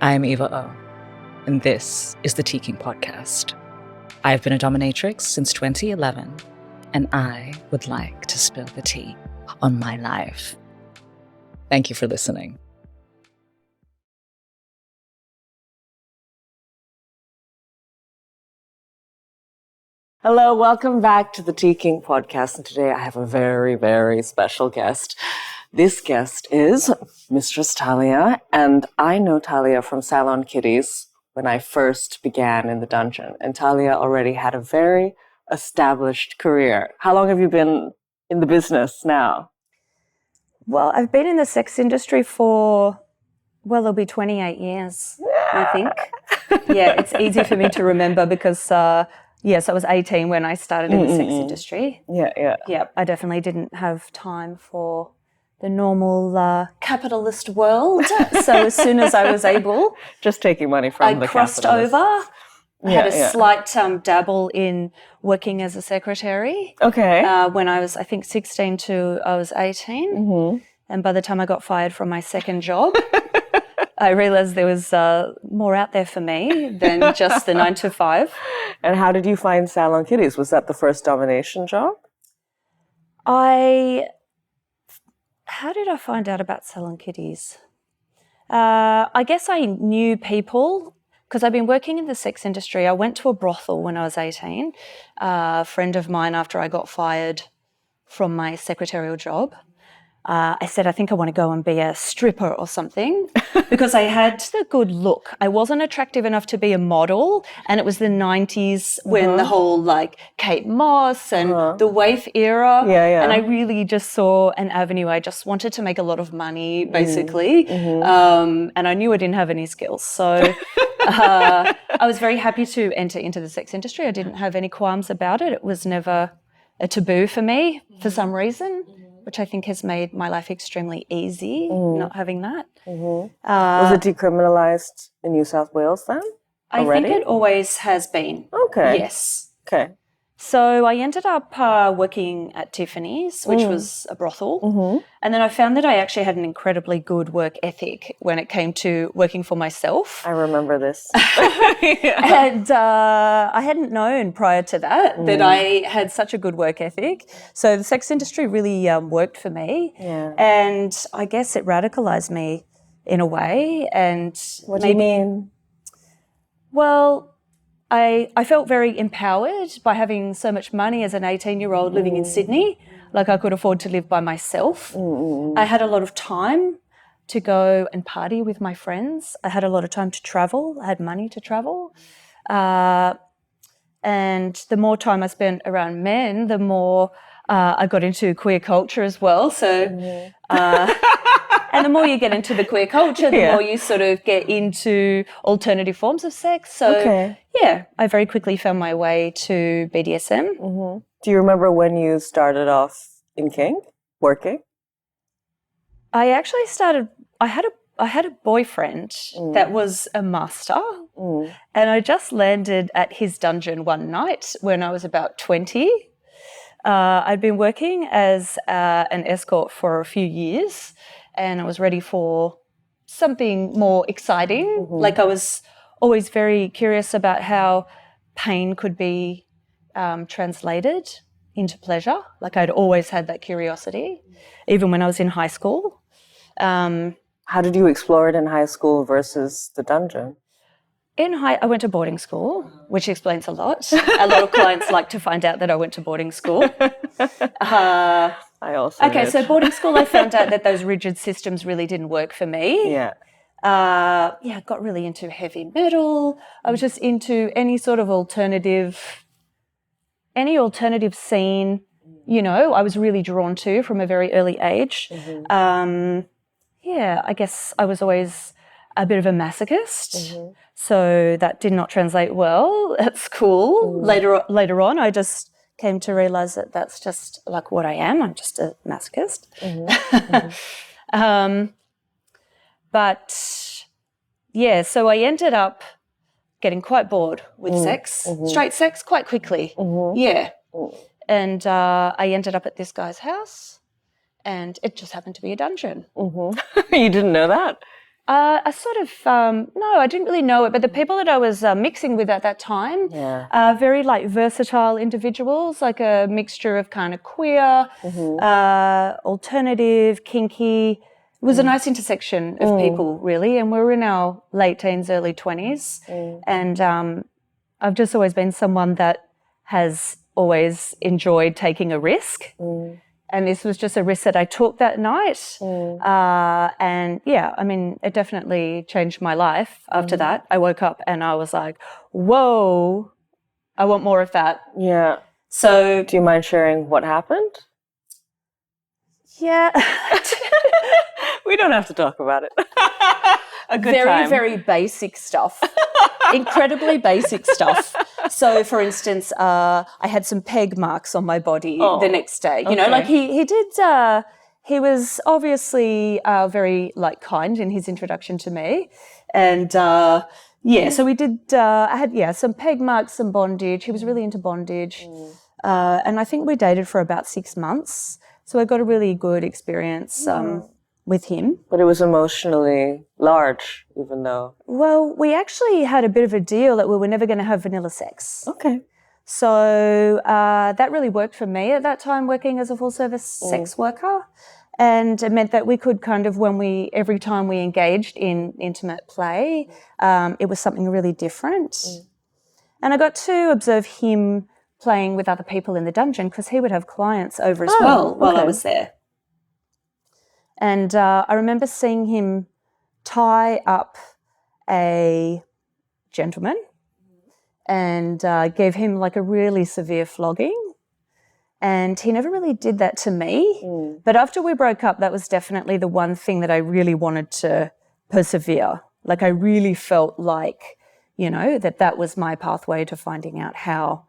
I'm Eva Oh, and this is the Teakink podcast. I've been a dominatrix since 2011, and I would like to spill the tea on my life. Thank you for listening. Hello, welcome back to the Teakink podcast, and today I have a very, very special guest. This guest is Mistress Tahlia, and I know Tahlia from Salon Kitties when I first began in the dungeon, and Tahlia already had a very established career. How long have you been in the business now? Well, I've been in the sex industry for, it'll be 28 years, I think. Yeah, it's easy for me to remember because, yes, I was 18 when I started in the sex industry. Yeah, I definitely didn't have time for the normal capitalist world. So as soon as I was able... Just taking money from the crossed capitalists. over. I had a slight dabble in working as a secretary. Okay. When I was, I think, 16 to I was 18. Mm-hmm. And by the time I got fired from my second job, I realised there was more out there for me than just the 9 to 5. And how did you find Salon Kitties? Was that the first domination job? How did I find out about Salon Kitties? I guess I knew people because I've been working in the sex industry. I went to a brothel when I was 18. A friend of mine, after I got fired from my secretarial job, I said, I think I want to go and be a stripper or something because I had the good look. I wasn't attractive enough to be a model, and it was the 90s when the whole Kate Moss and the waif era. And I really just saw an avenue. I just wanted to make a lot of money, basically. And I knew I didn't have any skills. So I was very happy to enter into the sex industry. I didn't have any qualms about it. It was never a taboo for me for some reason, which I think has made my life extremely easy, not having that. Was it decriminalized in New South Wales then? I think it always has been. Okay. Yes. Okay. So I ended up working at Tiffany's, which was a brothel. And then I found that I actually had an incredibly good work ethic when it came to working for myself. I remember this. And I hadn't known prior to that I had such a good work ethic. So the sex industry really worked for me. Yeah. And I guess it radicalized me in a way. And what do you mean? Well, I felt very empowered by having so much money as an 18-year-old living in Sydney. Like I could afford to live by myself. I had a lot of time to go and party with my friends. I had a lot of time to travel. I had money to travel. And the more time I spent around men, the more I got into queer culture as well. So... and the more you get into the queer culture, the more you sort of get into alternative forms of sex. So, I very quickly found my way to BDSM. Do you remember when you started off in kink, working? I actually started, I had a boyfriend that was a master, and I just landed at his dungeon one night when I was about 20. I'd been working as an escort for a few years, and I was ready for something more exciting. Like I was always very curious about how pain could be translated into pleasure. Like I'd always had that curiosity, even when I was in high school. How did you explore it in high school versus the dungeon? I went to boarding school, which explains a lot. A lot of clients like to find out that I went to boarding school. I also did. So boarding school, I found out that those rigid systems really didn't work for me. I got really into heavy metal. I was just into any sort of alternative scene, I was really drawn to from a very early age. I guess I was always a bit of a masochist. So that did not translate well at school. Later on, I just came to realise that that's just like what I am. I'm just a masochist. So I ended up getting quite bored with sex, straight sex, quite quickly. And I ended up at this guy's house, and it just happened to be a dungeon. You didn't know that? I sort of, no, I didn't really know it, but the people that I was mixing with at that time, very like versatile individuals, like a mixture of kind of queer, alternative, kinky. It was a nice intersection of people, really, and we were in our late teens, early 20s, and I've just always been someone that has always enjoyed taking a risk. And this was just a risk that I took that night. And yeah, I mean, it definitely changed my life after that. I woke up and I was like, whoa, I want more of that. Yeah. So Do you mind sharing what happened? yeah. We don't have to talk about it. A good Very, time. very basic stuff. Incredibly basic stuff. So, for instance, I had some peg marks on my body the next day. You know, like he did. He was obviously very like kind in his introduction to me, and so we did. I had some peg marks, some bondage. He was really into bondage, and I think we dated for about 6 months. So I got a really good experience with him. But it was emotionally large, even though... Well, we actually had a bit of a deal that we were never going to have vanilla sex. Okay. So that really worked for me at that time, working as a full-service sex worker. And it meant that we could kind of, every time we engaged in intimate play, it was something really different. And I got to observe him playing with other people in the dungeon because he would have clients over as well while I was there. And I remember seeing him tie up a gentleman and gave him like a really severe flogging. And he never really did that to me. But after we broke up, that was definitely the one thing that I really wanted to persevere. Like I really felt like, you know, that was my pathway to finding out how,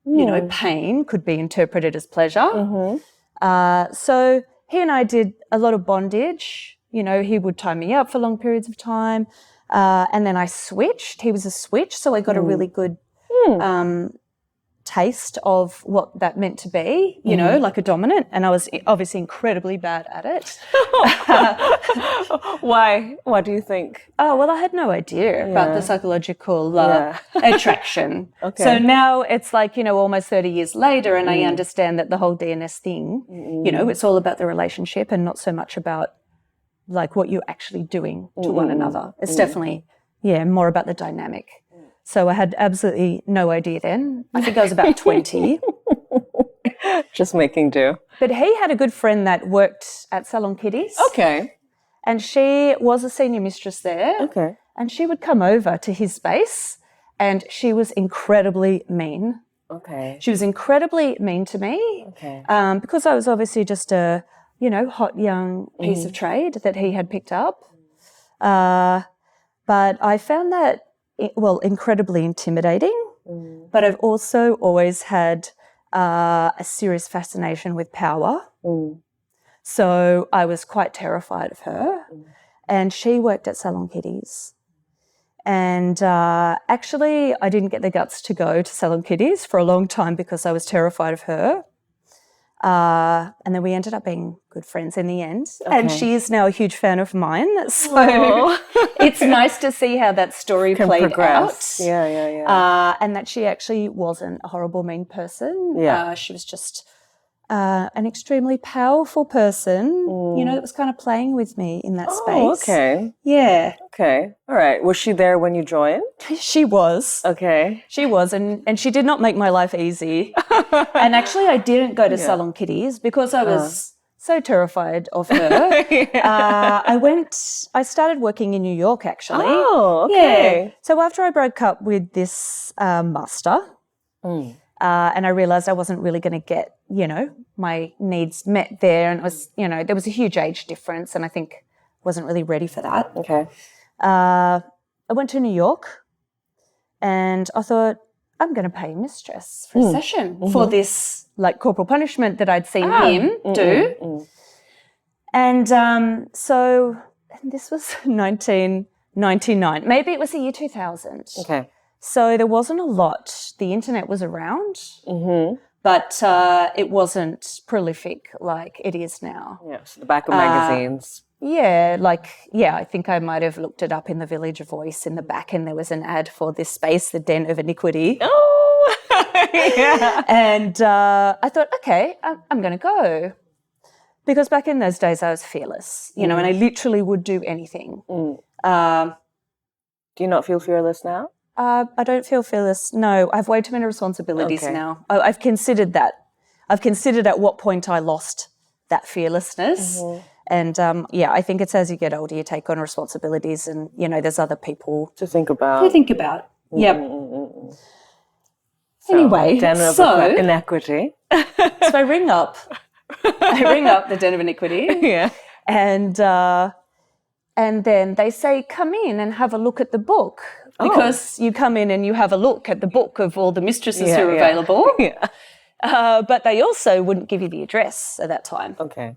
you know, pain could be interpreted as pleasure. So he and I did a lot of bondage. You know, he would tie me up for long periods of time. And then I switched. He was a switch. So I got a really good taste of what that meant to be, you know, like a dominant. And I was obviously incredibly bad at it. Why? What do you think? Oh, well, I had no idea about the psychological attraction. So now it's like, you know, almost 30 years later and I understand that the whole DNS thing, you know, it's all about the relationship and not so much about like what you're actually doing to one another. It's definitely, more about the dynamic. So I had absolutely no idea then. I think I was about 20. Just making do. But he had a good friend that worked at Salon Kitty's. Okay. And she was a senior mistress there. Okay. And she would come over to his space and she was incredibly mean. Okay. She was incredibly mean to me. Okay. Because I was obviously just a, you know, hot young piece of trade that he had picked up. But I found that incredibly intimidating, but I've also always had a serious fascination with power. So I was quite terrified of her. And she worked at Salon Kitty's. And actually, I didn't get the guts to go to Salon Kitty's for a long time because I was terrified of her. And then we ended up being good friends in the end. Okay. And she is now a huge fan of mine. So it's nice to see how that story played progress. out. Yeah. And that she actually wasn't a horrible, mean person. She was just an extremely powerful person, you know, that was kind of playing with me in that space. Okay. Yeah. Okay. All right. Was she there when you joined? She was. Okay. She was, and she did not make my life easy. And actually, I didn't go to Salon Kitty's because I was so terrified of her. I started working in New York, actually. Oh, okay. Yeah. So after I broke up with this master, and I realised I wasn't really going to get, you know, my needs met there. And it was, you know, there was a huge age difference and I think wasn't really ready for that. Okay. I went to New York and I thought, I'm going to pay Mistress for a session for this, like, corporal punishment that I'd seen him do. And so this was 1999. Maybe it was the year 2000. Okay. So there wasn't a lot. The internet was around, but it wasn't prolific like it is now. Yeah, so the back of magazines. I think I might have looked it up in the Village Voice in the back, and there was an ad for this space, the Den of Inequity. Oh, yeah. And I thought, okay, I'm going to go. Because back in those days I was fearless, and I literally would do anything. Do you not feel fearless now? I don't feel fearless, no. I have way too many responsibilities now. I've considered that. I've considered at what point I lost that fearlessness. And, I think it's as you get older, you take on responsibilities and, there's other people to think about. Yep. So, anyway, Den of Inequity. So I ring up the Den of Inequity. Yeah. And then they say, come in and have a look at the book. Because you come in and you have a look at the book of all the mistresses who are available. Yeah. But they also wouldn't give you the address at that time. Okay.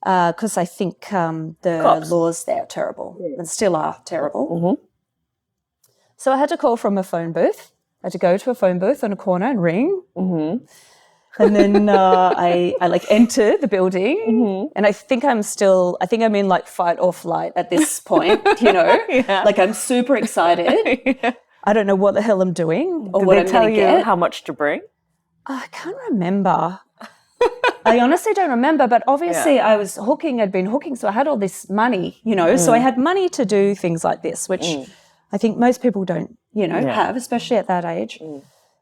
Because I think the laws there are terrible and still are terrible. So I had to call from a phone booth. I had to go to a phone booth on a corner and ring. And then I enter the building and I think I'm in like fight or flight at this point, Like I'm super excited. I don't know what the hell I'm doing or what I'm going to get. Did they tell you how much to bring? I can't remember. I honestly don't remember, but obviously I was I'd been hooking, so I had all this money, so I had money to do things like this, which I think most people don't, have, especially at that age.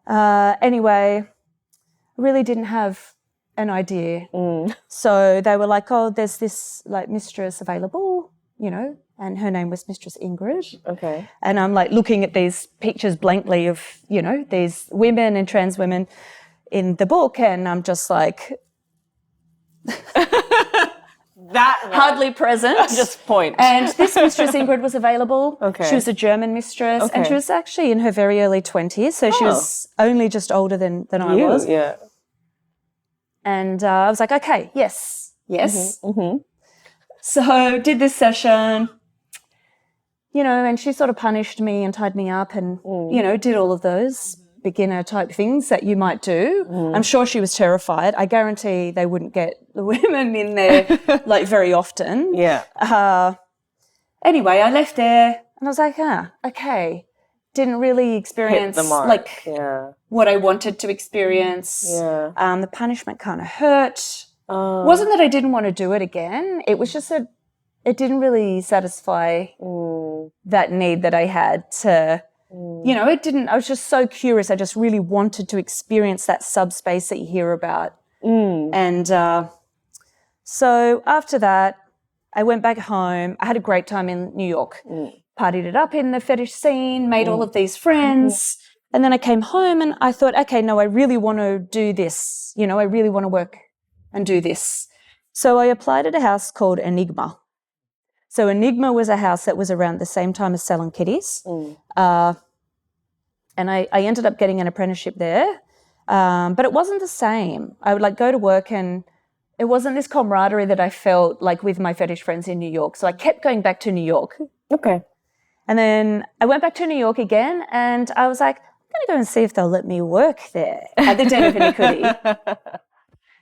Anyway, I really didn't have an idea. So they were like, oh, there's this like mistress available, and her name was Mistress Ingrid. Okay. And I'm like looking at these pictures blankly of, these women and trans women in the book, and I'm just like, that one. Hardly present. Just point. And this Mistress Ingrid was available. Okay. She was a German mistress, and she was actually in her very early 20s, so she was only just older than I was. Yeah. And I was like, okay, yes. So did this session, and she sort of punished me and tied me up and, did all of those beginner type things that you might do. I'm sure she was terrified. I guarantee they wouldn't get the women in there like very often. Yeah. Anyway, I left there and I was like, okay. Didn't really experience what I wanted to experience. Yeah. The punishment kind of hurt. Wasn't that I didn't want to do it again. It was just that it didn't really satisfy that need that I had to, it didn't. I was just so curious. I just really wanted to experience that subspace that you hear about. And so after that, I went back home. I had a great time in New York. Partied it up in the fetish scene, made all of these friends. And then I came home and I thought, okay, no, I really want to do this. I really want to work and do this. So I applied at a house called Enigma. So Enigma was a house that was around the same time as Salon Kitty's. And I ended up getting an apprenticeship there. But it wasn't the same. I would go to work and it wasn't this camaraderie that I felt like with my fetish friends in New York. So I kept going back to New York. Okay. And then I went back to New York again and I was like, I'm going to go and see if they'll let me work there at the Den of Inequity.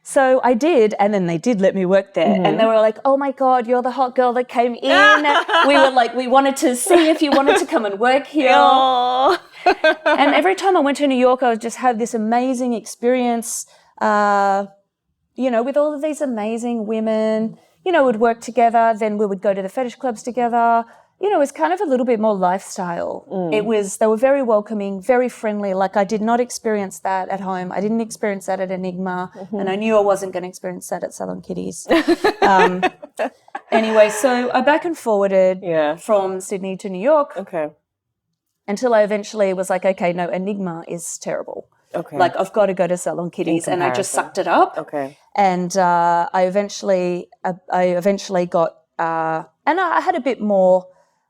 So I did, and then they did let me work there. And they were like, oh my God, you're the hot girl that came in. We were like, we wanted to see if you wanted to come and work here. And every time I went to New York, I would just have this amazing experience, with all of these amazing women, would work together. Then we would go to the fetish clubs together. It was kind of a little bit more lifestyle. They were very welcoming, very friendly. Like I did not experience that at home. I didn't experience that at Enigma. And I knew I wasn't going to experience that at Salon Kitty's. Anyway, so I back and forwarded from Sydney to New York. Okay. Until I eventually was like, okay, no, Enigma is terrible. Okay. Like I've got to go to Salon Kitty's, and I just sucked it up. Okay. And I eventually got, and I had a bit more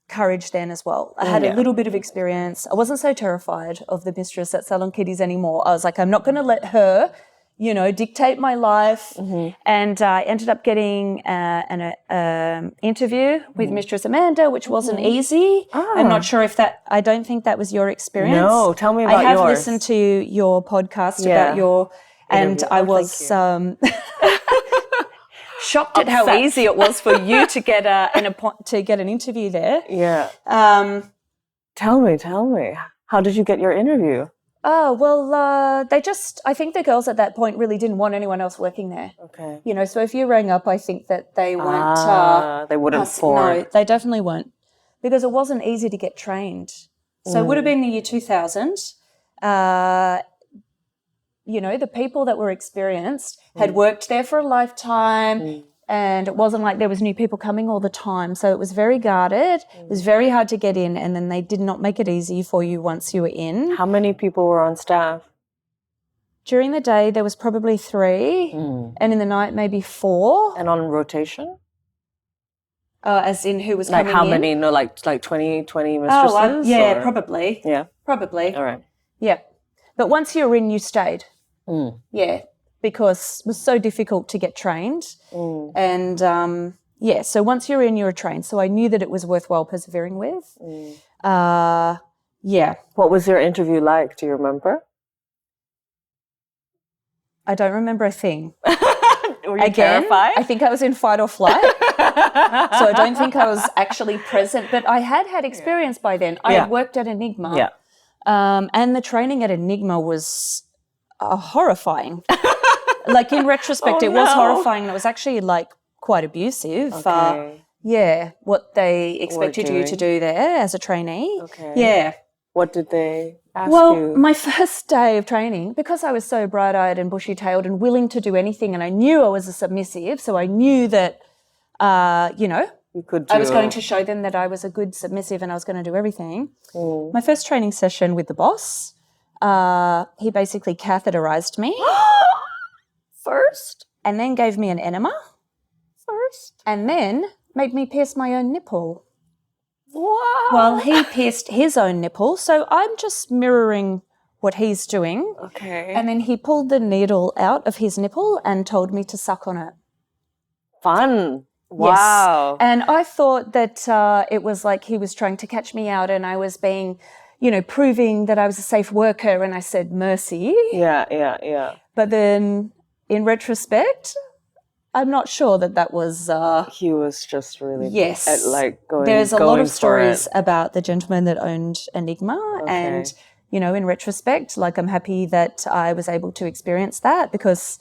courage then as well. I had a little bit of experience. I wasn't so terrified of the mistress at Salon Kitty's anymore. I was like, I'm not going to let her, dictate my life. And I ended up getting an interview with Mistress Amanda, which wasn't easy. I'm not sure if I don't think that was your experience. No, tell me about yours. I have listened to your podcast about your, and I was shocked at how Upset. easy it was for you to get an interview there. Yeah. Tell me. How did you get your interview? Oh, well, I think the girls at that point really didn't want anyone else working there. Okay. You know, so if you rang up, I think that they weren't. They wouldn't afford. No, they definitely weren't, because it wasn't easy to get trained. So it would have been the year 2000. You know, the people that were experienced had worked there for a lifetime, and it wasn't like there was new people coming all the time. So it was very guarded. It was very hard to get in, and then they did not make it easy for you once you were in. How many people were on staff? During the day, there was probably 3, and in the night, maybe 4. And on rotation? As in who was coming in? Like how many? No, like 20 mistresses? Oh, yeah, or? probably. Yeah. Probably. All right. Yeah. But once you were in, you stayed. Yeah, because it was so difficult to get trained. And, so once you're in, you're trained. So I knew that it was worthwhile persevering with. Yeah. What was your interview like? Do you remember? I don't remember a thing. Were you terrified? I think I was in fight or flight. So I don't think I was actually present. But I had experience by then. I had worked at Enigma. Yeah. And the training at Enigma was horrifying. Like in retrospect, it was horrifying. It was actually like quite abusive. Okay. What they expected you to do there as a trainee. Okay. Yeah. What did they ask you? Well, my first day of training, because I was so bright-eyed and bushy-tailed and willing to do anything, and I knew I was a submissive, so I knew that, you could I was going to show them that I was a good submissive and I was going to do everything. My first training session with the boss, he basically catheterized me. First? And then gave me an enema. First? And then made me pierce my own nipple. Wow. Well, he pierced his own nipple, so I'm just mirroring what he's doing. Okay. And then he pulled the needle out of his nipple and told me to suck on it. Fun. Wow. Yes. And I thought that it was like he was trying to catch me out and I was being, proving that I was a safe worker, and I said mercy. Yeah. But then in retrospect, I'm not sure that was... he was just really... Yes. There's a lot of stories about the gentleman that owned Enigma. Okay. And, in retrospect, I'm happy that I was able to experience that because,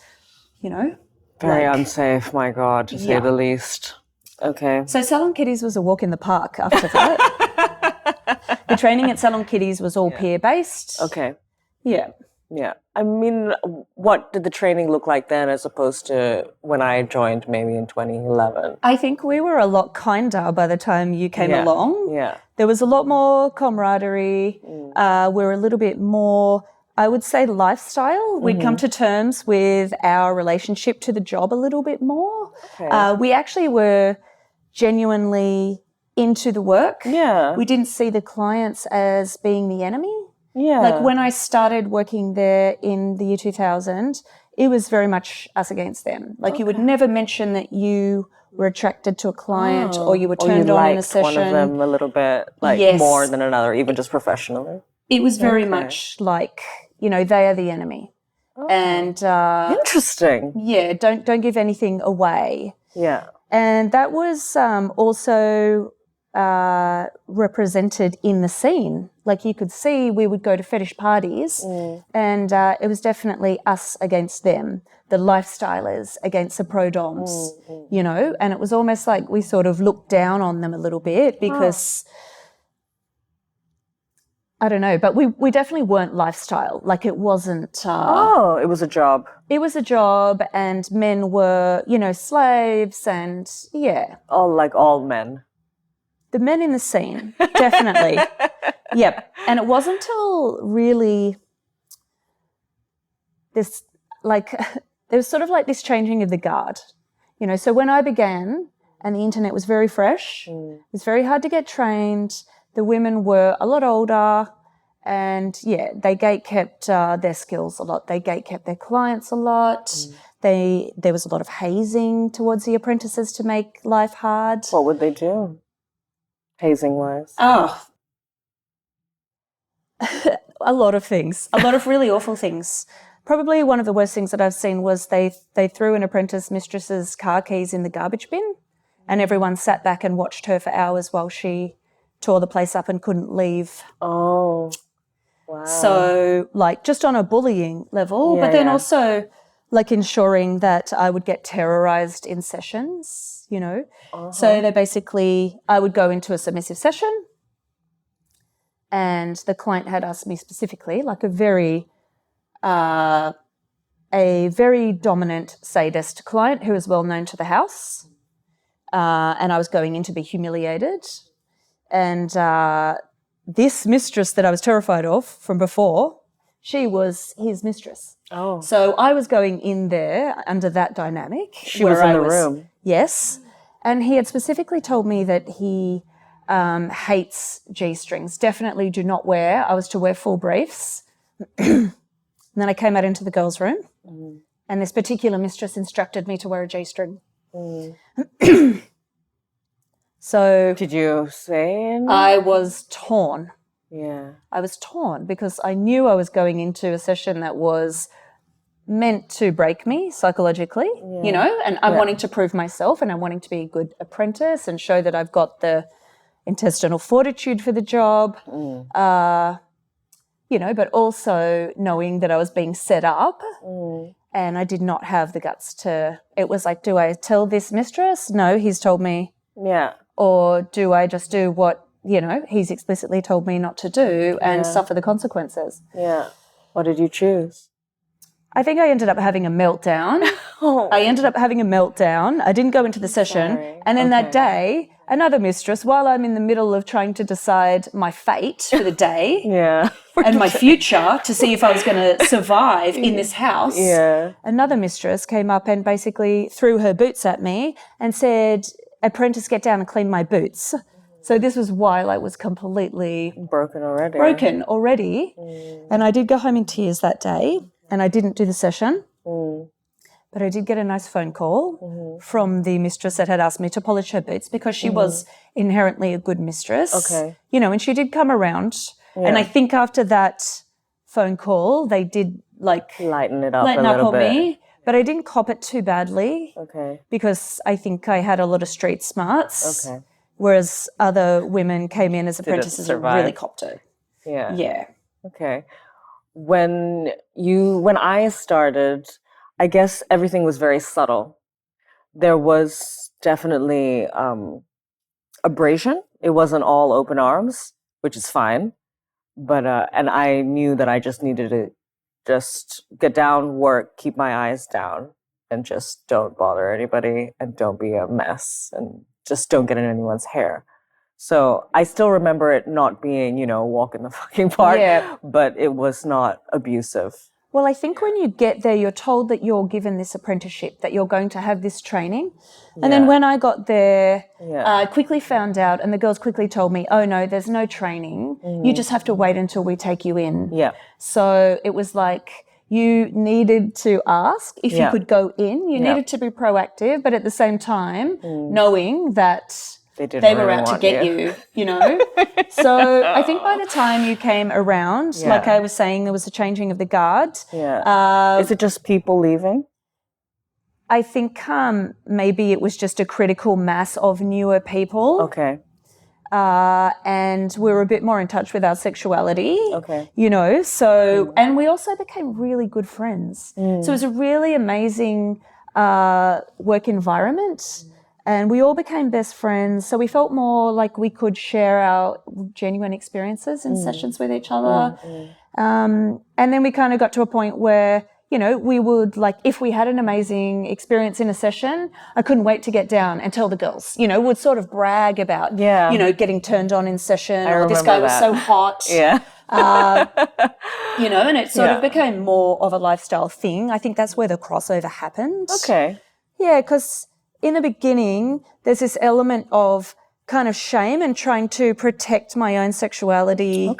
Very unsafe, my God, to say the least. Okay. So Salon Kitties was a walk in the park after that. The training at Salon Kitties was all peer-based. Okay. Yeah. Yeah. I mean, what did the training look like then as opposed to when I joined maybe in 2011? I think we were a lot kinder by the time you came along. Yeah. There was a lot more camaraderie. We're a little bit more, I would say, lifestyle. We'd come to terms with our relationship to the job a little bit more. Okay. We actually were genuinely into the work. Yeah. We didn't see the clients as being the enemy. Yeah. Like when I started working there in the year 2000, it was very much us against them. Like you would never mention that you were attracted to a client or you were turned on in a session. One of them a little bit, more than another, even just professionally. It was very much like, they are the enemy. Oh. And interesting. Yeah, don't give anything away. Yeah. And that was also represented in the scene. Like you could see we would go to fetish parties and it was definitely us against them, the lifestylers against the pro-doms, and it was almost like we sort of looked down on them a little bit because, I don't know, but we definitely weren't lifestyle. Like it wasn't... it was a job. It was a job and men were, slaves and, All men. The men in the scene, definitely. Yep. And it wasn't until really this, there was sort of like this changing of the guard. So when I began and the internet was very fresh, it was very hard to get trained. The women were a lot older and, they gatekept their skills a lot. They gatekept their clients a lot. There was a lot of hazing towards the apprentices to make life hard. What would they do? Hazing-wise? Oh, a lot of things, a lot of really awful things. Probably one of the worst things that I've seen was they threw an apprentice mistress's car keys in the garbage bin, and everyone sat back and watched her for hours while she tore the place up and couldn't leave. Oh, wow. So, like, just on a bullying level, but then also, like, ensuring that I would get terrorized in sessions, you know. So they basically, I would go into a submissive session, and the client had asked me specifically, like a very dominant sadist client who was well known to the house, and I was going in to be humiliated. And this mistress that I was terrified of from before, she was his mistress. Oh. So I was going in there under that dynamic. She was in the room. Yes. And he had specifically told me that he hates G-strings, definitely do not wear. I was to wear full briefs. And then I came out into the girls' room, and this particular mistress instructed me to wear a G-string. So did you say anything? I was torn. Yeah. I was torn because I knew I was going into a session that was meant to break me psychologically, you know, and I'm wanting to prove myself, and I'm wanting to be a good apprentice and show that I've got the intestinal fortitude for the job, you know, but also knowing that I was being set up and I did not have the guts to, it was like, do I tell this mistress? No, he's told me. Yeah. Or do I just do what, you know, he's explicitly told me not to do and suffer the consequences? Yeah. What did you choose? I think I ended up having a meltdown. I didn't go into the session. Sorry. And then that day, another mistress, while I'm in the middle of trying to decide my fate for the day and my future to see if I was going to survive in this house, another mistress came up and basically threw her boots at me and said, apprentice, get down and clean my boots. So this was while I was completely broken already. And I did go home in tears that day, and I didn't do the session. But I did get a nice phone call from the mistress that had asked me to polish her boots because she was inherently a good mistress. Okay. You know, and she did come around. And I think after that phone call, they did like lighten it up a little bit. Me. But I didn't cop it too badly. Okay. Because I think I had a lot of street smarts. Okay. Whereas other women came in as apprentices and really copped it. Yeah. Yeah. Okay. When I started, I guess everything was very subtle. There was definitely abrasion. It wasn't all open arms, which is fine. But and I knew that I just needed to just get down, work, keep my eyes down, and just don't bother anybody and don't be a mess and just don't get in anyone's hair. So I still remember it not being, you know, walk in the fucking park, but it was not abusive. Well, I think when you get there, you're told that you're given this apprenticeship, that you're going to have this training. And then when I got there, I quickly found out, and the girls quickly told me, oh, no, there's no training. You just have to wait until we take you in. Yeah. So it was like you needed to ask if you could go in. You needed to be proactive, but at the same time, knowing that they were out to get you, you know. So I think by the time you came around, like I was saying, there was a changing of the guard. Yeah. Is it just people leaving? I think maybe it was just a critical mass of newer people. Okay. And we were a bit more in touch with our sexuality. Okay. You know, so, and we also became really good friends. So it was a really amazing work environment. And we all became best friends. So we felt more like we could share our genuine experiences in sessions with each other. And then we kind of got to a point where, you know, we would like, if we had an amazing experience in a session, I couldn't wait to get down and tell the girls, you know, would sort of brag about, you know, getting turned on in session. Or this guy was so hot. Yeah. You know, and it sort of became more of a lifestyle thing. I think that's where the crossover happened. Okay. Yeah, because in the beginning, there's this element of kind of shame and trying to protect my own sexuality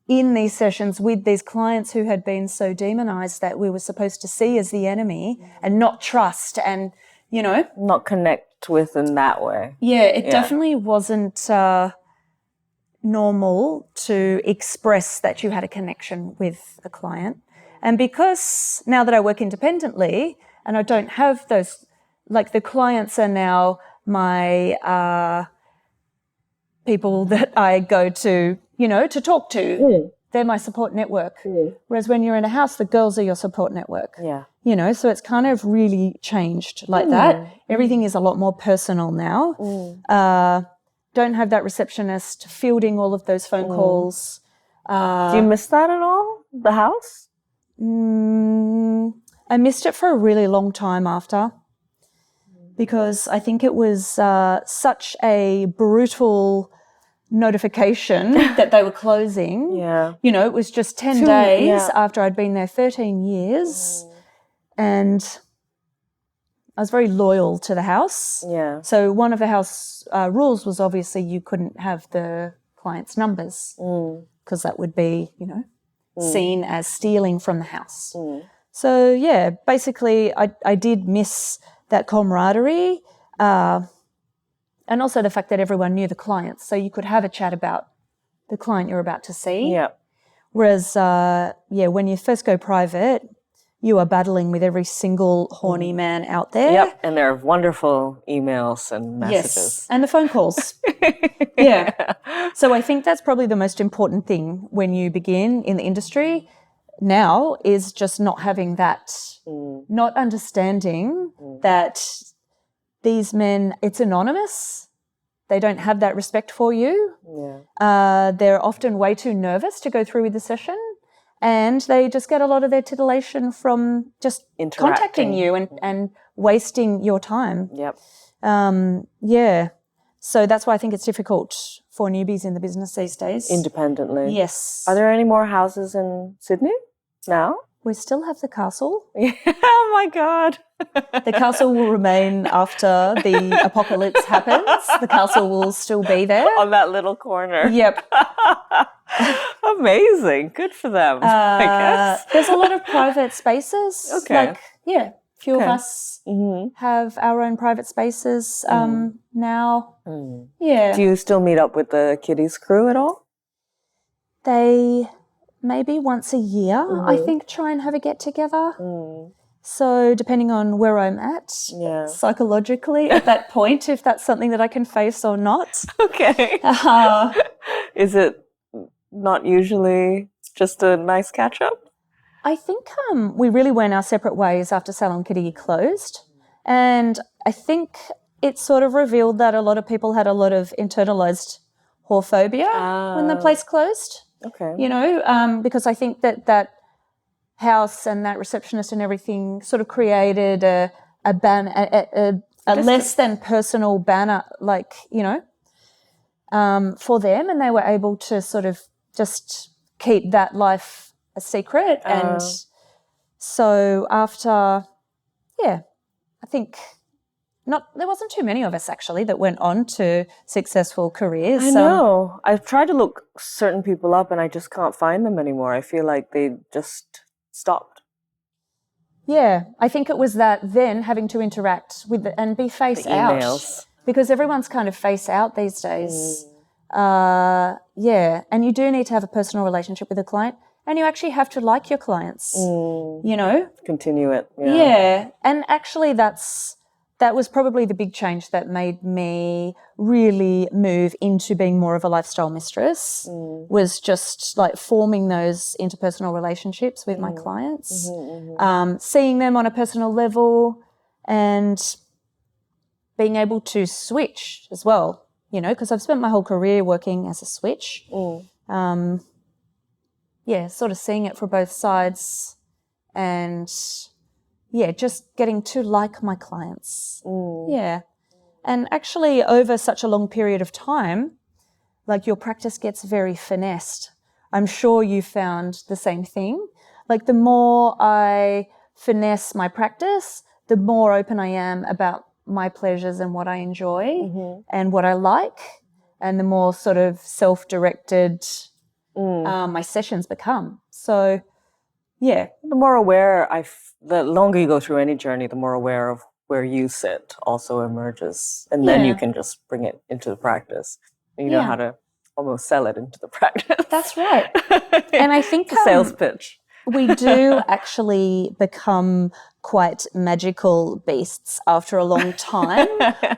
in these sessions with these clients who had been so demonized that we were supposed to see as the enemy and not trust and, you know. Not connect with in that way. Yeah, it definitely wasn't normal to express that you had a connection with a client. And because now that I work independently and I don't have those, like the clients are now my people that I go to, to talk to. They're my support network. Whereas when you're in a house, the girls are your support network. Yeah. So it's kind of really changed like that. Everything is a lot more personal now. Don't have that receptionist fielding all of those phone calls. Do you miss that at all? The house? I missed it for a really long time after, because I think it was such a brutal notification that they were closing. Yeah. It was just 10 days after I'd been there 13 years. And I was very loyal to the house. Yeah. So one of the house rules was obviously you couldn't have the client's numbers, because that would be, seen as stealing from the house. So, yeah, basically I did miss that camaraderie, and also the fact that everyone knew the clients, so you could have a chat about the client you're about to see. Yeah. Whereas, when you first go private, you are battling with every single horny man out there. Yep, and there are wonderful emails and messages. Yes, and the phone calls. Yeah. So I think that's probably the most important thing when you begin in the industry now, is just not having that, not understanding that these men, it's anonymous. They don't have that respect for you. Yeah. They're often way too nervous to go through with the session, and they just get a lot of their titillation from just contacting you and wasting your time. Yep. So that's why I think it's difficult for newbies in the business these days. Independently. Yes. Are there any more houses in Sydney now? We still have the castle. Oh my God. The castle will remain after the apocalypse happens. The castle will still be there. On that little corner. Yep. Amazing. Good for them, I guess. There's a lot of private spaces. Okay. Few of us have our own private spaces now. Yeah. Do you still meet up with the Kitty's crew at all? They maybe once a year, I think, try and have a get together. So depending on where I'm at psychologically at that point, if that's something that I can face or not. Okay. Is it not usually just a nice catch up? I think we really went our separate ways after Salon Kitty closed. And I think it sort of revealed that a lot of people had a lot of internalized whorephobia when the place closed. Okay. Because I think that house and that receptionist and everything sort of created a less than personal banner, for them, and they were able to sort of just keep that life a secret. And so after, I think there wasn't too many of us actually that went on to successful careers. I know. I've tried to look certain people up and I just can't find them anymore. I feel like they just stopped. Yeah, I think it was that then having to interact with and be face out. Emails. Because everyone's kind of face out these days. And you do need to have a personal relationship with a client, and you actually have to like your clients, Continue it. Yeah. And actually that was probably the big change that made me really move into being more of a lifestyle mistress, was just like forming those interpersonal relationships with my clients, seeing them on a personal level and being able to switch as well, because I've spent my whole career working as a switch. Sort of seeing it from both sides and just getting to like my clients. And actually over such a long period of time, like your practice gets very finessed. I'm sure you found the same thing. Like the more I finesse my practice, the more open I am about my pleasures and what I enjoy and what I like, and the more sort of self-directed my sessions become. So, the more aware the longer you go through any journey, the more aware of where you sit also emerges. And then you can just bring it into the practice. You know how to almost sell it into the practice. That's right. And I think sales pitch. we do actually become quite magical beasts after a long time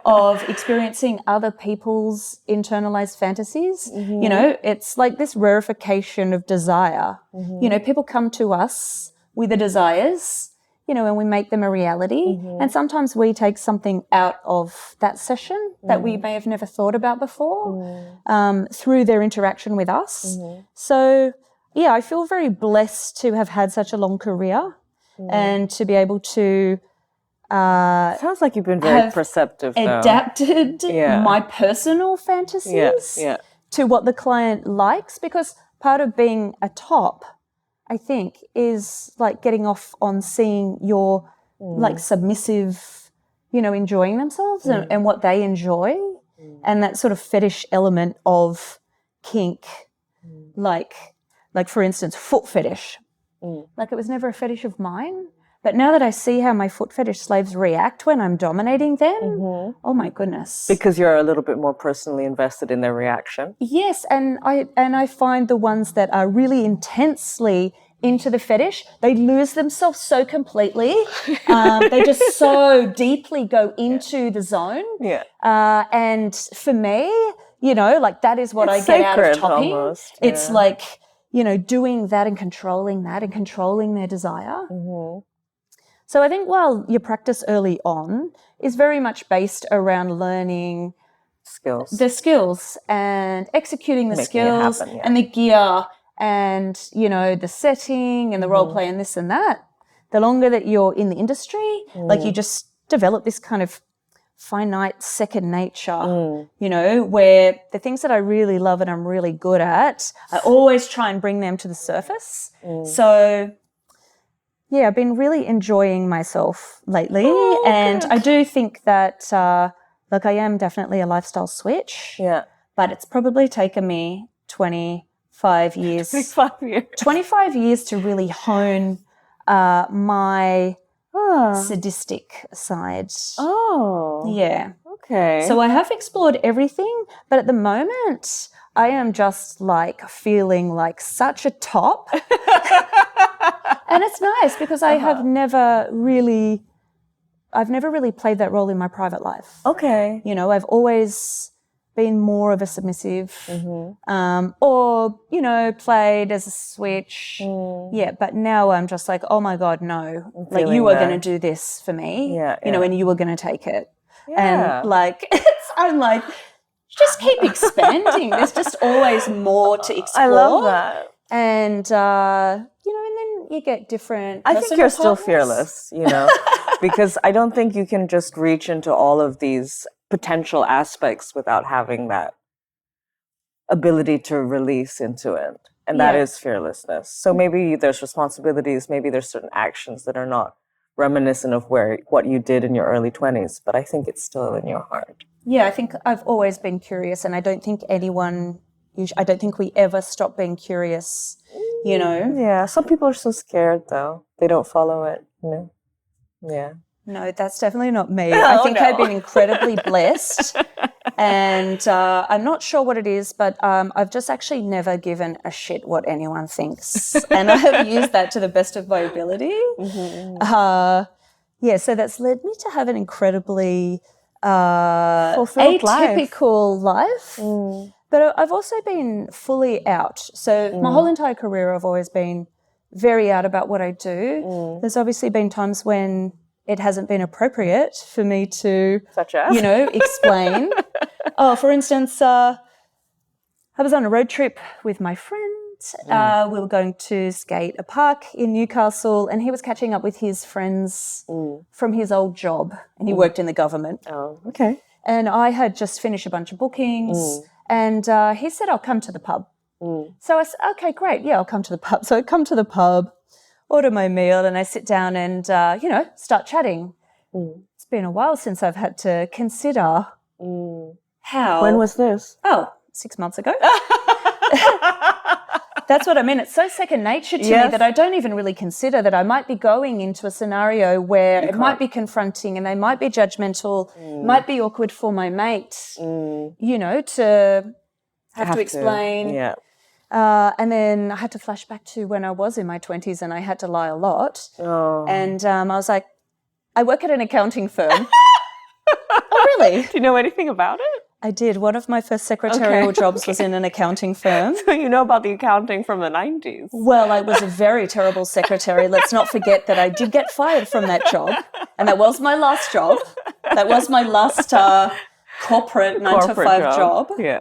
of experiencing other people's internalized fantasies. You know, it's like this rarefication of desire. You know, people come to us with the desires, you know, and we make them a reality. And sometimes we take something out of that session that we may have never thought about before through their interaction with us. So, yeah, I feel very blessed to have had such a long career and to be able to sounds like you've been very perceptive, though. Adapted my personal fantasies to what the client likes, because part of being a top, I think, is like getting off on seeing your like submissive, you know, enjoying themselves and what they enjoy, and that sort of fetish element of kink, like for instance, foot fetish. Like, it was never a fetish of mine. But now that I see how my foot fetish slaves react when I'm dominating them, oh my goodness. Because you're a little bit more personally invested in their reaction. Yes, and I find the ones that are really intensely into the fetish, they lose themselves so completely. They just so deeply go into the zone. And for me, you know, like, that is what I get out of topping. Almost. It's like, you know, doing that and controlling their desire. So I think while your practice early on is very much based around learning the skills and executing the skills and the gear and, you know, the setting and the role play and this and that, the longer that you're in the industry, like, you just develop this kind of finite second nature, you know, where the things that I really love and I'm really good at, I always try and bring them to the surface. So, yeah, I've been really enjoying myself lately. And I do think that, like, I am definitely a lifestyle switch. But it's probably taken me 25 years. 25 years to really hone my sadistic side. Yeah. Okay. So I have explored everything, but at the moment I am just like feeling like such a top. And it's nice because I have never really played that role in my private life. Okay. You know, I've always been more of a submissive or, you know, played as a switch. Yeah, but now I'm just like, oh my God, no. Like, you are going to do this for me, you know, and you are going to take it. And like, I'm like, just keep expanding. There's just always more to explore. I love that. And, you know, and then you get different I think you're still fearless, you know, because I don't think you can just reach into all of these potential aspects without having that ability to release into it. And that is fearlessness. So maybe there's responsibilities, maybe there's certain actions that are not reminiscent of what you did in your early 20s, but I think it's still in your heart. Yeah, I think I've always been curious, and I don't think we ever stop being curious, you know? Yeah, some people are so scared, though. They don't follow it, you know? Yeah. No, that's definitely not me. I think I've been incredibly blessed, and I'm not sure what it is, but I've just actually never given a shit what anyone thinks, and I have used that to the best of my ability. Yeah, so that's led me to have an incredibly atypical life. But I've also been fully out. So my whole entire career I've always been very out about what I do. There's obviously been times when it hasn't been appropriate for me to, such as, you know, explain. For instance, I was on a road trip with my friend. We were going to skate a park in Newcastle, and he was catching up with his friends from his old job, and he worked in the government. Oh, okay. And I had just finished a bunch of bookings, and he said, I'll come to the pub. So I said, okay, great, yeah, I'll come to the pub. So I come to the pub, order my meal, and I sit down and, you know, start chatting. It's been a while since I've had to consider how... When was this? 6 months ago. That's what I mean. It's so second nature to me that I don't even really consider that I might be going into a scenario where it might be confronting and they might be judgmental, might be awkward for my mate, you know, to have to explain. And then I had to flash back to when I was in my 20s and I had to lie a lot. Oh. And I was like, I work at an accounting firm. Oh, really? Do you know anything about it? I did. One of my first secretarial jobs was in an accounting firm. So you know about the accounting from the 90s. Well, I was a very terrible secretary. Let's not forget that I did get fired from that job. And that was my last job. That was my last corporate 9-to-5 job. Yeah.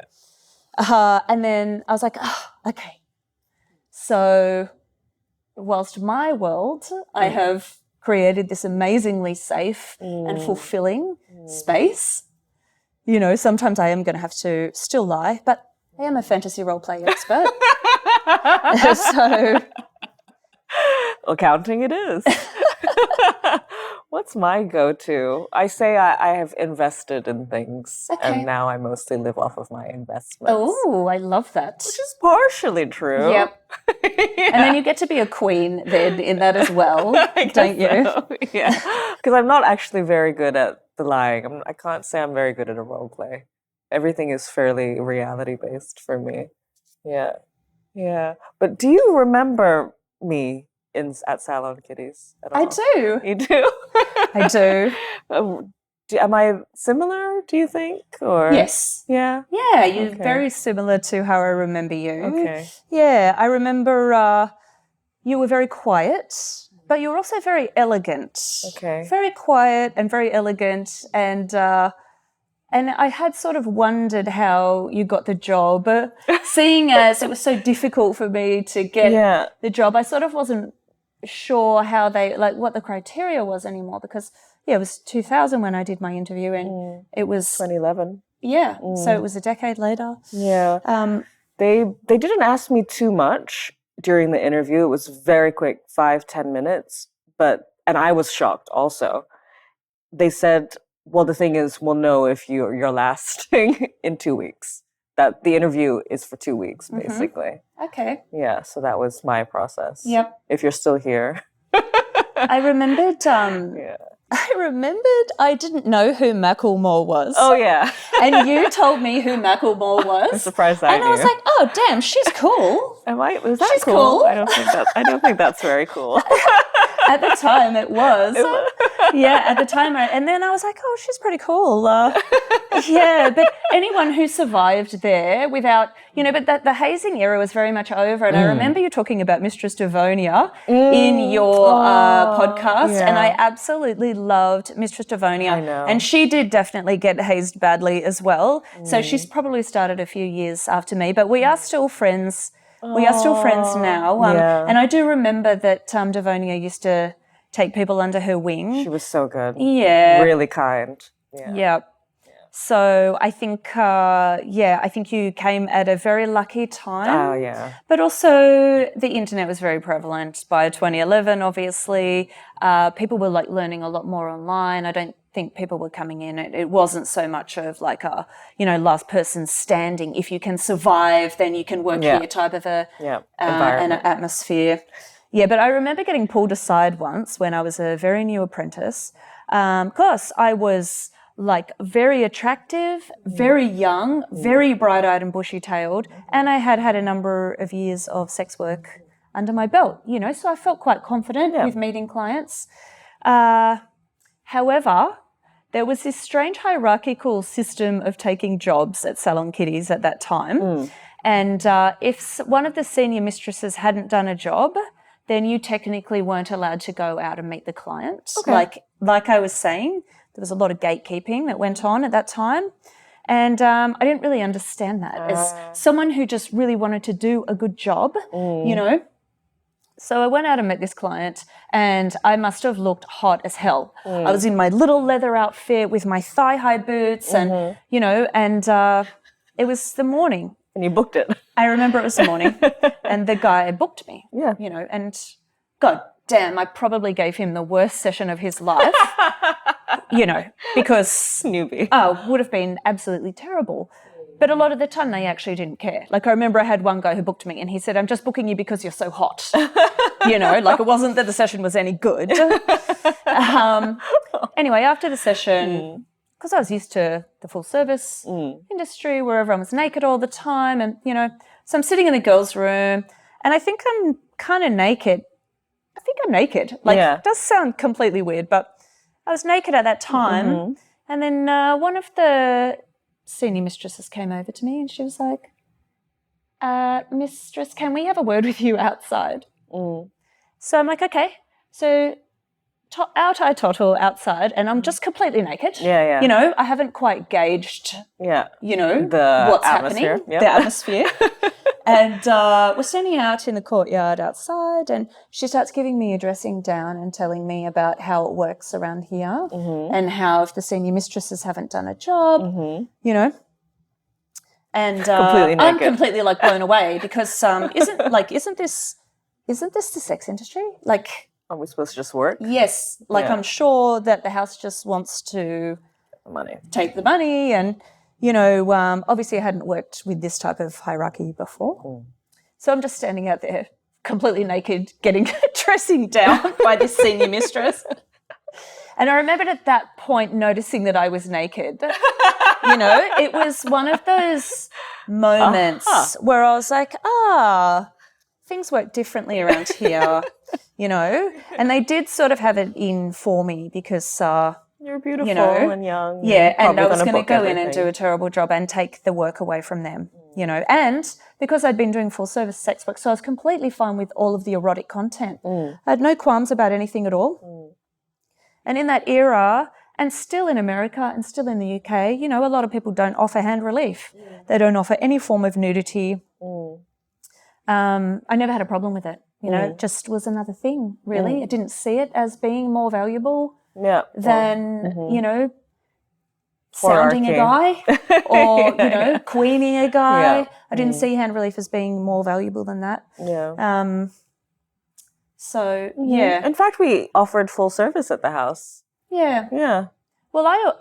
And then I was like, okay. So whilst my world, I have created this amazingly safe and fulfilling space. You know, sometimes I am going to have to still lie, but I am a fantasy role-play expert. So accounting it is. What's my go-to? I say I have invested in things, and now I mostly live off of my investments. Oh, I love that. Which is partially true. Yep. And then you get to be a queen then in that as well, don't you? So. Yeah, because I'm not actually very good at the lying. I can't say I'm very good at a role play. Everything is fairly reality-based for me. Yeah. Yeah. But do you remember me at Salon Kitties at all? I do. You do? I do. Am I similar, do you think? Or Yes. Yeah? Yeah, you're very similar to how I remember you. Okay. Yeah, I remember you were very quiet, but you were also very elegant. Okay. Very quiet and very elegant, and I had sort of wondered how you got the job, seeing as it was so difficult for me to get the job. I sort of wasn't sure how what the criteria was anymore, because it was 2000 when I did my interview, and it was 2011. Yeah, so it was a decade later. Yeah. They didn't ask me too much during the interview. It was very quick, 5-10 minutes, and I was shocked also. They said, well, the thing is, we'll know if you're lasting in 2 weeks. That the interview is for 2 weeks, basically. Okay. Yeah, so that was my process. Yep. If you're still here. I remembered. I didn't know who Macklemore was. Oh yeah. And you told me who Macklemore was. I'm surprised I knew. And I was like, oh damn, she's cool. Am I? Was that She's cool? cool. I don't think that's very cool. At the time, it was. Yeah, at the time, and then I was like, oh, she's pretty cool. Yeah, but anyone who survived there without, but the hazing era was very much over. And I remember you talking about Mistress Devonia in your podcast, and I absolutely loved Mistress Devonia. I know. And she did definitely get hazed badly as well. So she's probably started a few years after me, but we are still friends. We are still friends now. And I do remember that Devonia used to take people under her wing. She was so good. Yeah. Really kind. Yeah. So I think, I think you came at a very lucky time. Oh, yeah. But also the internet was very prevalent by 2011, obviously. People were learning a lot more online. I don't think people were coming in. It wasn't so much of last person standing. If you can survive, then you can work here type of an atmosphere. Yeah, but I remember getting pulled aside once when I was a very new apprentice. Because I was very attractive, very young, very bright-eyed and bushy-tailed, and I had a number of years of sex work under my belt, so I felt quite confident with meeting clients. However, there was this strange hierarchical system of taking jobs at Salon Kitties at that time. And if one of the senior mistresses hadn't done a job, then you technically weren't allowed to go out and meet the client. Okay. Like I was saying, there was a lot of gatekeeping that went on at that time. And I didn't really understand that as someone who just really wanted to do a good job, So I went out and met this client, and I must have looked hot as hell. I was in my little leather outfit with my thigh-high boots and, it was the morning. And you booked it. I remember it was the morning, and the guy booked me, and God damn, I probably gave him the worst session of his life, because newbie. Would have been absolutely terrible. But a lot of the time they actually didn't care. I remember I had one guy who booked me and he said, I'm just booking you because you're so hot. It wasn't that the session was any good. Anyway, after the session, because I was used to the full service industry where everyone was naked all the time. And, you know, so I'm sitting in the girls' room and I think I'm kind of naked. I think I'm naked. Like, it does sound completely weird, but I was naked at that time. And then one of the senior mistresses came over to me and she was like, Mistress, can we have a word with you outside? So I'm like, okay. So out I toddle outside and I'm just completely naked. You know, I haven't quite gauged, you know, what's happening, the atmosphere. And we're standing out in the courtyard outside and she starts giving me a dressing down and telling me about how it works around here and how if the senior mistresses haven't done a job, you know. And I'm completely like blown away because isn't this the sex industry? Like, are we supposed to just work? Yes. Like I'm sure that the house just wants to take the money and, you know, obviously I hadn't worked with this type of hierarchy before. So I'm just standing out there completely naked getting dressing down by this senior mistress. And I remembered at that point noticing that I was naked. You know, it was one of those moments where I was like, things work differently around here, you know. And they did sort of have it in for me because you're beautiful, you know, and young. Yeah, and I was going to go in and do a terrible job and take the work away from them, you know. And because I'd been doing full service sex work, so I was completely fine with all of the erotic content. I had no qualms about anything at all. And in that era, and still in America and still in the UK, you know, a lot of people don't offer hand relief. They don't offer any form of nudity. I never had a problem with it. You know, it just was another thing, really. I didn't see it as being more valuable than, you know, sounding a guy or, you know, queening a guy. I didn't see hand relief as being more valuable than that. So, In fact, we offered full service at the house. Well, I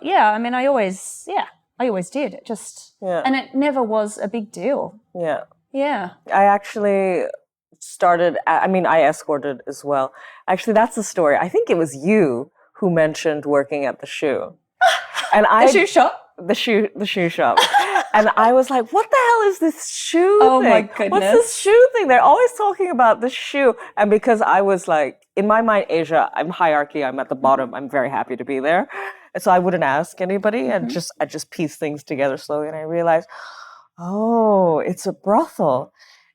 always did. It just, and it never was a big deal. I actually started, I escorted as well. Actually, that's the story. I think it was you who mentioned working at the shoe. And the shoe shop? The shoe shop. And I was like, what the hell is this shoe thing? Oh my goodness. What's this shoe thing? They're always talking about the shoe. And because I was like, in my mind, Asia, I'm hierarchy, I'm at the bottom, I'm very happy to be there. And so I wouldn't ask anybody and I just piece things together slowly and I realized, oh, it's a brothel.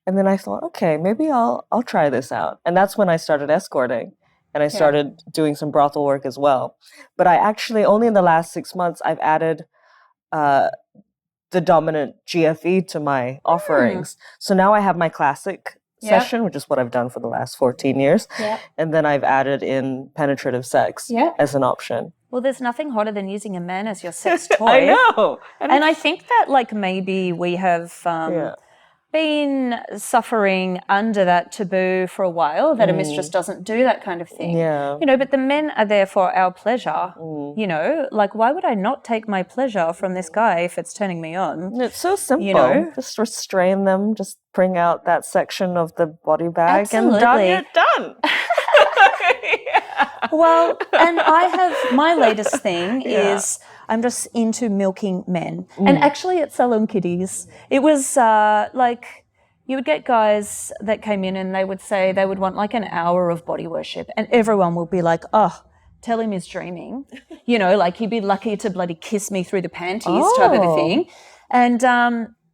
And then I thought, okay, maybe I'll try this out. And that's when I started escorting. And I started doing some brothel work as well. But I actually, only in the last 6 months, I've added the dominant GFE to my offerings. So now I have my classic session, which is what I've done for the last 14 years. And then I've added in penetrative sex as an option. Well, there's nothing hotter than using a man as your sex toy. I know. And I think that like maybe we have been suffering under that taboo for a while, that a mistress doesn't do that kind of thing. You know, but the men are there for our pleasure. You know, like why would I not take my pleasure from this guy if it's turning me on? It's so simple. You know? Just restrain them, just bring out that section of the body bag and you're done. Well, and I have, my latest thing is I'm just into milking men. And actually at Salon Kitties, it was like you would get guys that came in and they would say they would want like an hour of body worship and everyone will be like, oh, tell him he's dreaming. You know, like he'd be lucky to bloody kiss me through the panties type of a thing. And,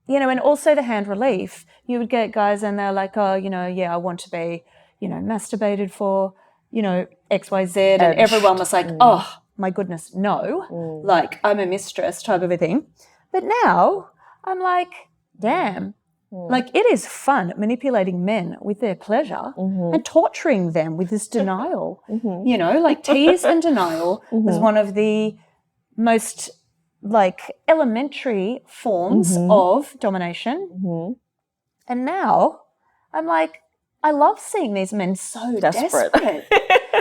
you know, and also the hand relief. You would get guys and they're like, oh, you know, I want to be, you know, masturbated for, you know, XYZ. And everyone was like, oh, my goodness, no. Like, I'm a mistress type of a thing. But now I'm like, damn. Like, it is fun manipulating men with their pleasure and torturing them with this denial. You know, like tease and denial is one of the most, like, elementary forms of domination. And now I'm like, I love seeing these men so desperate.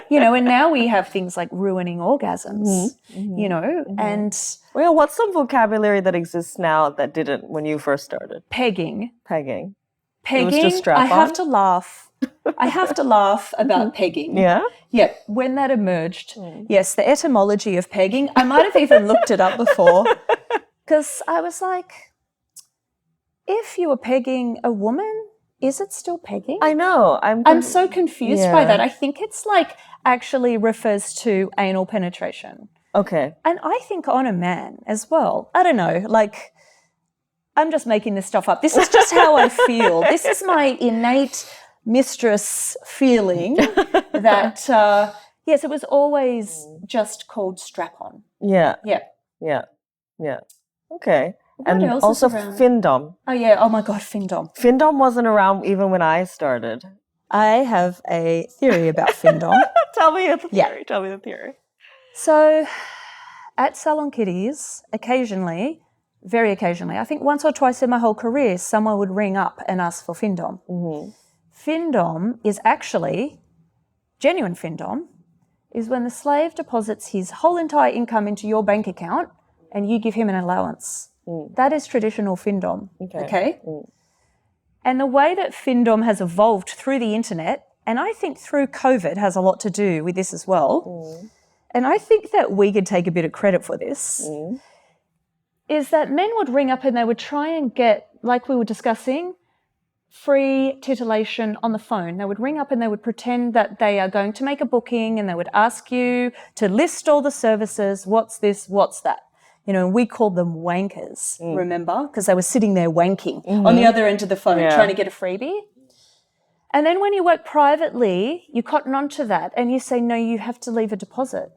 You know, and now we have things like ruining orgasms, you know, and... Well, what's some vocabulary that exists now that didn't when you first started? Pegging. Pegging, It was just strap-on? I have to laugh. I have to laugh about pegging. Yeah? Yeah, when that emerged. Yes, the etymology of pegging. I might have even looked it up before because I was like, if you were pegging a woman, is it still pegging? I know. I'm so confused by that. I think it's like actually refers to anal penetration. Okay. And I think on a man as well. I don't know, like I'm just making this stuff up. This is just how I feel. This is my innate mistress feeling that, yes, it was always just called strap-on. Yeah. Yeah. Yeah. Yeah. Okay. What and else also is around? Findom. Oh, yeah. Oh, my God, Findom. Findom wasn't around even when I started. I have a theory about Findom. Tell me the theory. Yeah. Tell me the theory. So at Salon Kitties, occasionally, very occasionally, I think once or twice in my whole career, someone would ring up and ask for Findom. Mm-hmm. Findom is actually, genuine Findom, is when the slave deposits his whole entire income into your bank account and you give him an allowance. That is traditional Findom. Okay? And the way that Findom has evolved through the internet, and I think through COVID has a lot to do with this as well, and I think that we could take a bit of credit for this, is that men would ring up and they would try and get, like we were discussing, free titillation on the phone. They would ring up and they would pretend that they are going to make a booking and they would ask you to list all the services, what's this, what's that. You know, we called them wankers, remember? Because they were sitting there wanking on the other end of the phone trying to get a freebie. And then when you work privately, you cotton onto that and you say, no, you have to leave a deposit.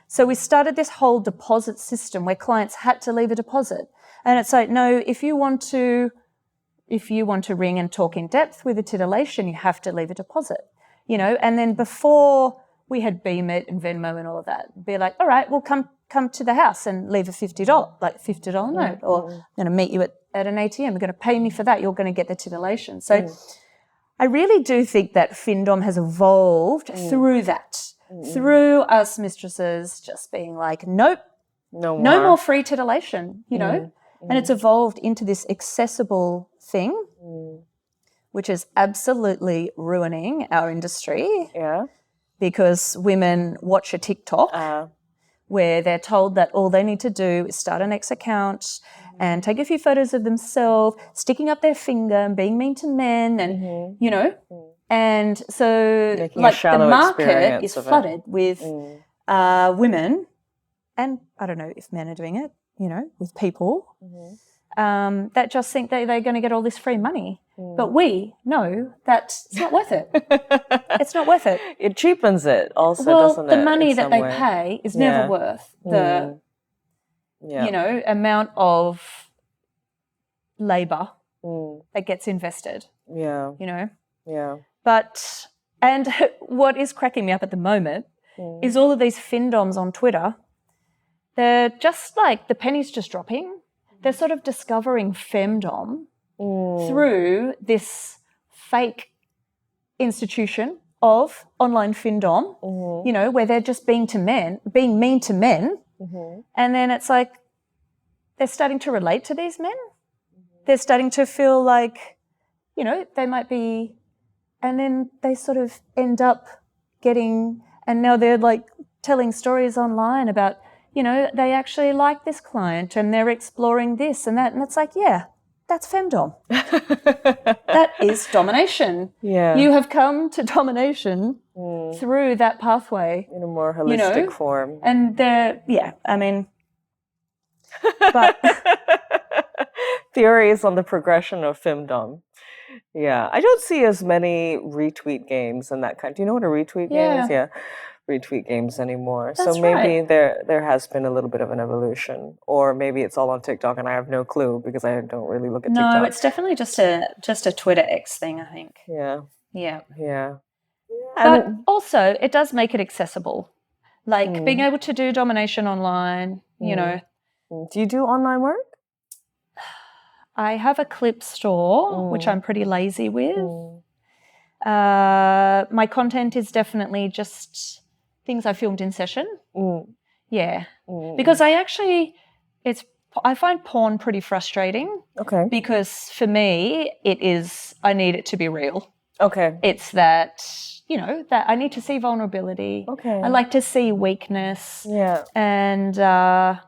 So we started this whole deposit system where clients had to leave a deposit. And it's like, no, if you want to ring and talk in depth with a titillation, you have to leave a deposit, you know. And then before we had Beamit and Venmo and all of that, be like, all right, well, come to the house and leave a $50 note, or I'm going to meet you at an ATM. You're going to pay me for that. You're going to get the titillation. So I really do think that Findom has evolved through that, through us mistresses just being like, nope, no more free titillation, you know. And it's evolved into this accessible thing, which is absolutely ruining our industry. Yeah. Because women watch a TikTok where they're told that all they need to do is start an X account and take a few photos of themselves, sticking up their finger and being mean to men and, you know. And so Making like the market experience is flooded with women, and I don't know if men are doing it, you know, with people that just think they're going to get all this free money. But we know that it's not worth it. It's not worth it. It cheapens it also, doesn't it? Well, the money that they pay is never worth the, you know, amount of labour that gets invested. Yeah. You know? Yeah. But, and what is cracking me up at the moment is all of these Findoms on Twitter. They're just like, the penny's just dropping. They're sort of discovering femdom through this fake institution of online Findom, you know, where they're just being mean to men. And then it's like they're starting to relate to these men. They're starting to feel like, you know, they might be, and then they sort of end up getting, and now they're like telling stories online about, you know, they actually like this client and they're exploring this and that. And it's like, yeah, that's femdom. That is domination. Yeah. You have come to domination through that pathway. In a more holistic form. And they're, yeah, I mean, but. Theories on the progression of femdom. Yeah. I don't see as many retweet games and that kind. Do you know what a retweet game is? Yeah. Retweet games anymore. That's so maybe there has been a little bit of an evolution, or maybe it's all on TikTok and I have no clue because I don't really look at TikTok. No, it's definitely just a Twitter X thing, I think. Yeah. Yeah. Yeah. But also it does make it accessible. Like being able to do domination online, you know. Do you do online work? I have a clip store, which I'm pretty lazy with. My content is definitely just things I filmed in session. Yeah. Because I actually, it's I find porn pretty frustrating. Okay. Because for me, I need it to be real. Okay. It's that, that I need to see vulnerability. Okay. I like to see weakness. Yeah. And, and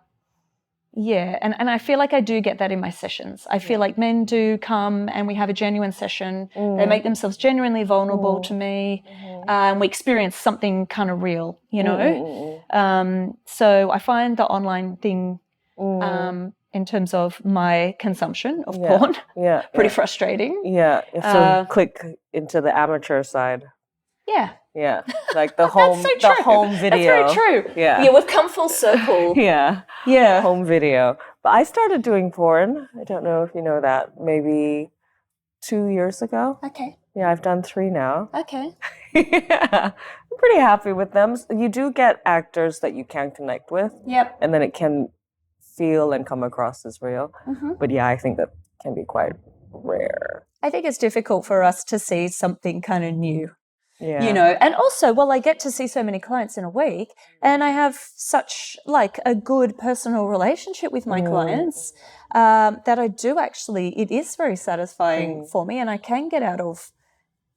I feel like I do get that in my sessions. I feel like men do come and we have a genuine session. They make themselves genuinely vulnerable to me. And we experience something kind of real, So I find the online thing in terms of my consumption of porn pretty frustrating. Yeah. You have to click into the amateur side. Yeah. Yeah. Like the home That's so true. the home video. That's very true. Yeah. Yeah, we've come full circle. Yeah. Home video. But I started doing porn. I don't know if you know that. Maybe 2 years ago. Okay. Yeah, I've done 3 now. Okay. Yeah. I'm pretty happy with them. You do get actors that you can connect with. Yep. And then it can feel and come across as real. But yeah, I think that can be quite rare. I think it's difficult for us to see something kind of new. Yeah. And also, I get to see so many clients in a week and I have such a good personal relationship with my clients that I do actually, it is very satisfying for me and I can get out of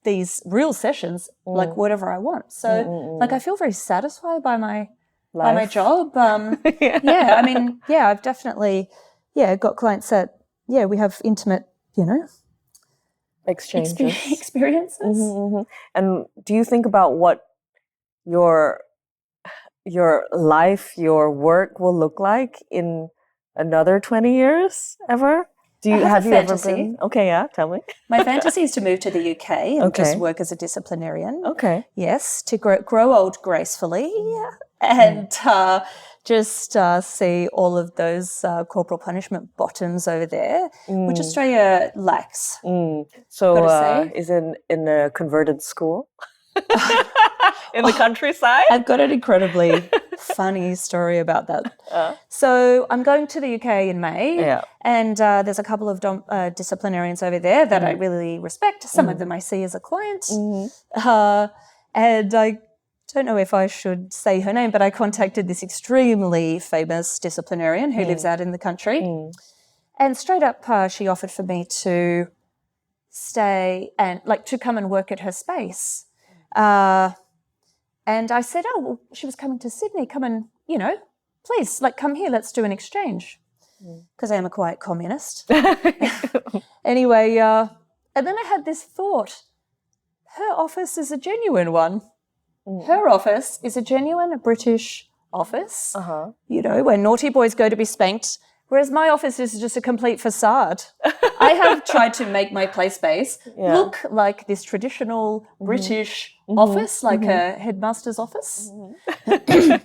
these real sessions whatever I want. So I feel very satisfied by my job. I've definitely, got clients that, we have intimate, exchanges. Experiences. And do you think about what your life, your work will look like in another 20 years ever? Have you ever been? Okay, yeah, tell me. My fantasy is to move to the UK and just work as a disciplinarian. Okay. Yes, to grow old gracefully and just see all of those corporal punishment bottoms over there, which Australia lacks. So is in a converted school? In the countryside? I've got an incredibly funny story about that. So I'm going to the UK in May and there's a couple of disciplinarians over there that I really respect. Some of them I see as a client. And I don't know if I should say her name, but I contacted this extremely famous disciplinarian who lives out in the country. And straight up she offered for me to stay and to come and work at her space. And I said, she was coming to Sydney, come and, please, come here, let's do an exchange. Because I am a quiet communist. Anyway, and then I had this thought, her office is a genuine one. Her office is a genuine British office, where naughty boys go to be spanked, whereas my office is just a complete facade. I have tried to make my play space look like this traditional British office, like a headmaster's office. I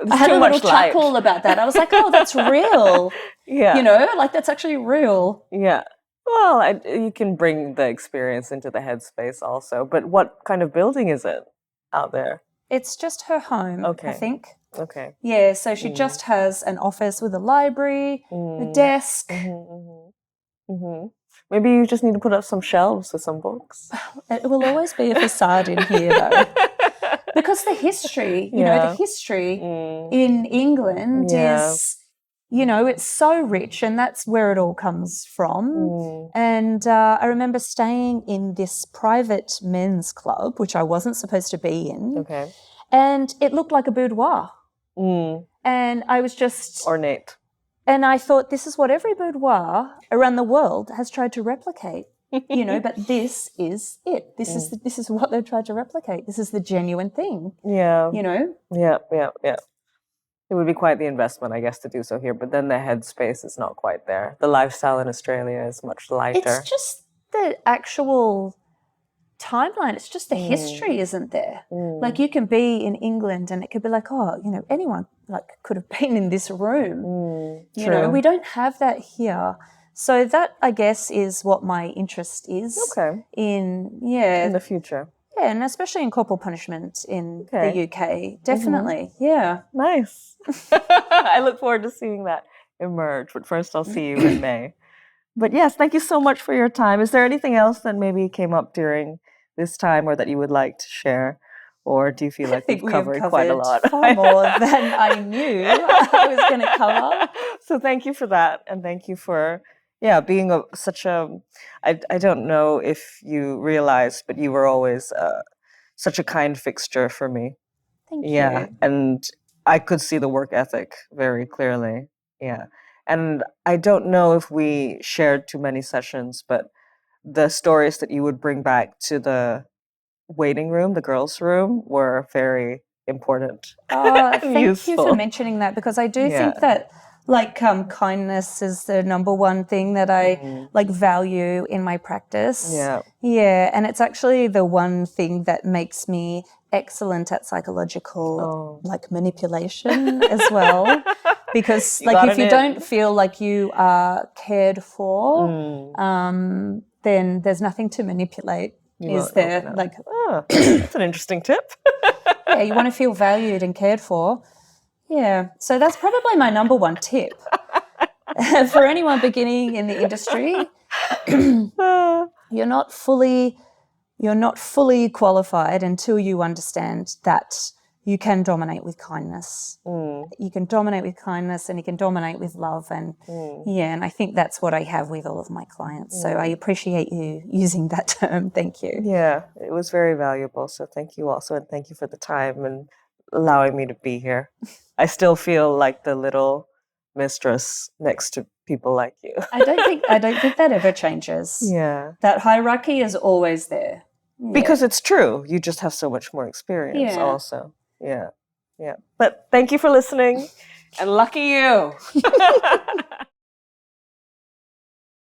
had a little chuckle about that. I was like, that's real. That's actually real. Yeah. Well, you can bring the experience into the headspace also. But what kind of building is it out there? It's just her home, I think. Okay. Yeah, so she just has an office with a library, a desk. Maybe you just need to put up some shelves with some books. It will always be a facade in here, though. Because the history, the history in England is, it's so rich and that's where it all comes from. And I remember staying in this private men's club, which I wasn't supposed to be in. Okay. And it looked like a boudoir. And I was just ornate. And I thought, this is what every boudoir around the world has tried to replicate, but this is it. This is what they've tried to replicate. This is the genuine thing. Yeah. Yeah. It would be quite the investment, I guess, to do so here. But then the headspace is not quite there. The lifestyle in Australia is much lighter. It's just the actual timeline. It's just the history isn't there. You can be in England and it could be like, anyone could have been in this room. We don't have that here. So that, I guess, is what my interest is in the future. Yeah, and especially in corporal punishment in the UK. Definitely. Yeah. Nice. I look forward to seeing that emerge. But first I'll see you in May. But yes, thank you so much for your time. Is there anything else that maybe came up during this time or that you would like to share Or do you feel like we've covered quite a lot? Far more than I knew I was going to cover. So thank you for that. And thank you for, being such a, I don't know if you realized, but you were always such a kind fixture for me. Thank you. Yeah. And I could see the work ethic very clearly. Yeah. And I don't know if we shared too many sessions, but the stories that you would bring back to the waiting room, the girls' room, were very important. Thank you for mentioning that, because I do think that kindness is the number one thing that I value in my practice. Yeah, and it's actually the one thing that makes me excellent at psychological manipulation as well. Because if you don't feel like you are cared for, then there's nothing to manipulate. Is there that's an interesting tip. Yeah, you want to feel valued and cared for. Yeah, so that's probably my number one tip for anyone beginning in the industry. You're not fully qualified until you understand that you can dominate with kindness. You can dominate with kindness, and you can dominate with love, and and I think that's what I have with all of my clients. So I appreciate you using that term. Thank you. Yeah, it was very valuable. So thank you also, and thank you for the time and allowing me to be here. I still feel like the little mistress next to people like you. I don't think that ever changes. Yeah, that hierarchy is always there. Because it's true. You just have so much more experience also. Yeah. But thank you for listening, and lucky you.